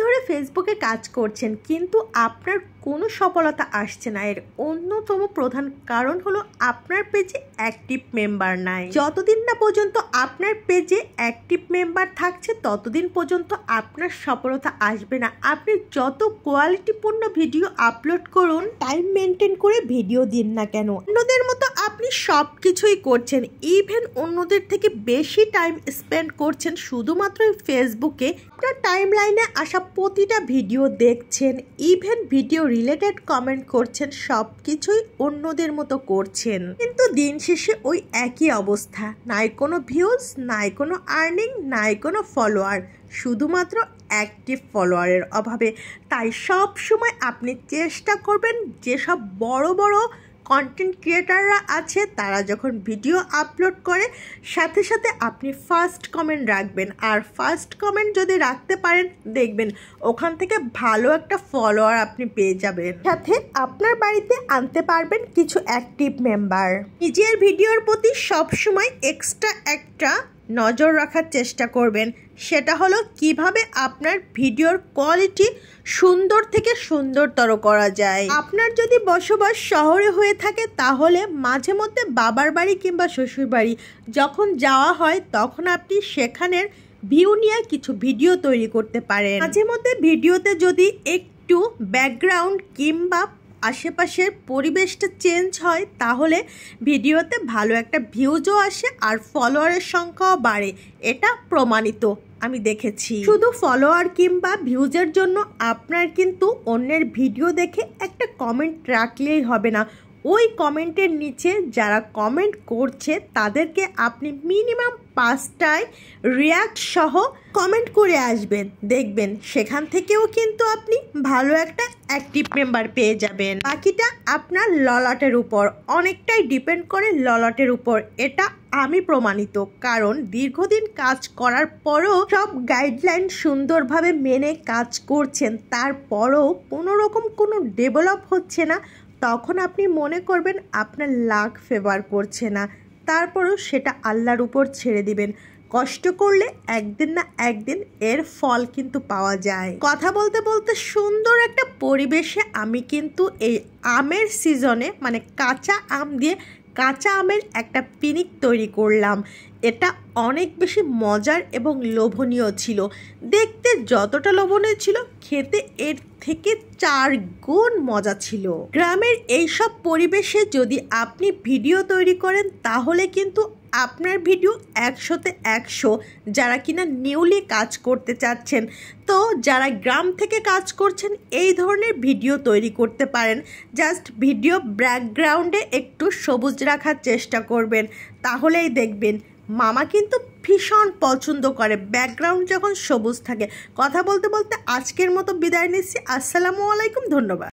ধরে ফেসবুকে কাজ করছেন কিন্তু আপনার কোনো সফলতা আসছে না, এর অন্যতম প্রধান কারণ হলো আপনার পেজে অ্যাক্টিভ মেম্বার নাই। যতদিন না পর্যন্ত আপনার পেজে অ্যাক্টিভ মেম্বার থাকছে ততদিন পর্যন্ত আপনার সফলতা আসবে না। আপনি যত কোয়ালিটিপূর্ণ ভিডিও আপলোড করুন, টাইম মেনটেন করে ভিডিও দিন না কেন, অন্যদের মতো আপনি সব কিছুই করছেন, ইভেন অন্যদের থেকে বেশি টাইম স্পেন্ড করছেন শুধুমাত্র ফেসবুকে। আপনার টাইম লাইনে আসা প্রতিটা ভিডিও দেখছেন, ইভেন ভিডিও রিলেটেড কমেন্ট করছেন, সব কিছুই অন্যদের মতো করছেন, কিন্তু দিন শেষে ওই একই অবস্থা। নাই কোনো ভিউজ, নাই কোনো আর্নিং, নাই কোনো ফলোয়ার, শুধুমাত্র অ্যাক্টিভ ফলোয়ারের অভাবে। তাই সব সময় আপনি চেষ্টা করবেন যেসব বড় বড় কন্টেন্ট ক্রিয়েটাররা আছে তারা যখন ভিডিও আপলোড করে সাথে সাথে আপনি ফার্স্ট কমেন্ট রাখবেন। আর ফার্স্ট কমেন্ট যদি রাখতে পারেন দেখবেন ওখান থেকে ভালো একটা ফলোয়ার আপনি পেয়ে যাবেন, সাথে আপনার বাড়িতে আনতে পারবেন কিছু অ্যাক্টিভ মেম্বার। নিজের ভিডিওর প্রতি সবসময় এক্সট্রা একটা নজর রাখার চেষ্টা করবেন, সেটা হলো কিভাবে আপনার ভিডিওর কোয়ালিটি সুন্দর থেকে সুন্দরতর করা যায়। আপনার যদি বসবাস শহরে হয়ে থাকে তাহলে মাঝে মধ্যে বাবার বাড়ি কিংবা শ্বশুর বাড়ি যখন যাওয়া হয় তখন আপনি সেখানের ভিউ নিয়ে কিছু ভিডিও তৈরি করতে পারেন। মাঝে মধ্যে ভিডিওতে যদি একটু ব্যাকগ্রাউন্ড কিংবা আশেপাশের পরিবেশটা চেঞ্জ হয় তাহলে ভিডিওতে ভালো একটা ভিউজও আসে আর ফলোয়ারের সংখ্যাও বাড়ে, এটা প্রমাণিত, আমি দেখেছি। শুধু ফলোয়ার কিংবা ভিউজের জন্য আপনার কিন্তু অন্যের ভিডিও দেখে একটা কমেন্ট রাখলেই হবে না, ওই কমেন্টের নিচে যারা কমেন্ট করছে তাদেরকে আপনি মিনিমাম 5টায় রিয়াক্ট সহ কমেন্ট করে আসবেন, দেখবেন সেখান থেকেও কিন্তু আপনি ভালো একটা অ্যাক্টিভ মেম্বার পেয়ে যাবেন। বাকিটা আপনার ললাটের উপর, অনেকটাই ডিপেন্ড করে ললাটের উপর, এটা আমি প্রমাণিত। কারণ দীর্ঘদিন কাজ করার পরও সব গাইডলাইন সুন্দরভাবে মেনে কাজ করছেন, তারপরও কোনো রকম কোনো ডেভেলপ হচ্ছে না, তখন আপনি মনে করবেন আপনার লাক ফেভার করছে না, তারপরও সেটা আল্লাহর উপর ছেড়ে দিবেন। কষ্ট করলে একদিন না একদিন এর ফল কিন্তু পাওয়া যায়। কথা বলতে বলতে সুন্দর একটা পরিবেশে আমি কিন্তু এই আমের সিজনে মানে কাঁচা আম দিয়ে কাঁচা আমের একটা পিকনিক তৈরি করলাম। এটা অনেক বেশি মজার এবং লোভনীয় ছিল, দেখতে যতটা লোভনীয় ছিল খেতে এর থেকে 4 গুণ মজা ছিল। গ্রামের এইসব পরিবেশে যদি আপনি ভিডিও তৈরি করেন তাহলে কিন্তু আপনার ভিডিও 100তে 100, যারা কিনা নিউলি কাজ করতে চাচ্ছেন, তো যারা গ্রাম থেকে কাজ করছেন এই ধরনের ভিডিও তৈরি করতে পারেন। জাস্ট ভিডিও ব্যাকগ্রাউন্ডে একটু সবুজ রাখার চেষ্টা করবেন, তাহলেই দেখবেন মামা কিন্তু ভীষণ পছন্দ করে ব্যাকগ্রাউন্ড যখন সবুজ থাকে। কথা বলতে বলতে আজকের মতো বিদায় নিচ্ছি, আসসালামু আলাইকুম, ধন্যবাদ।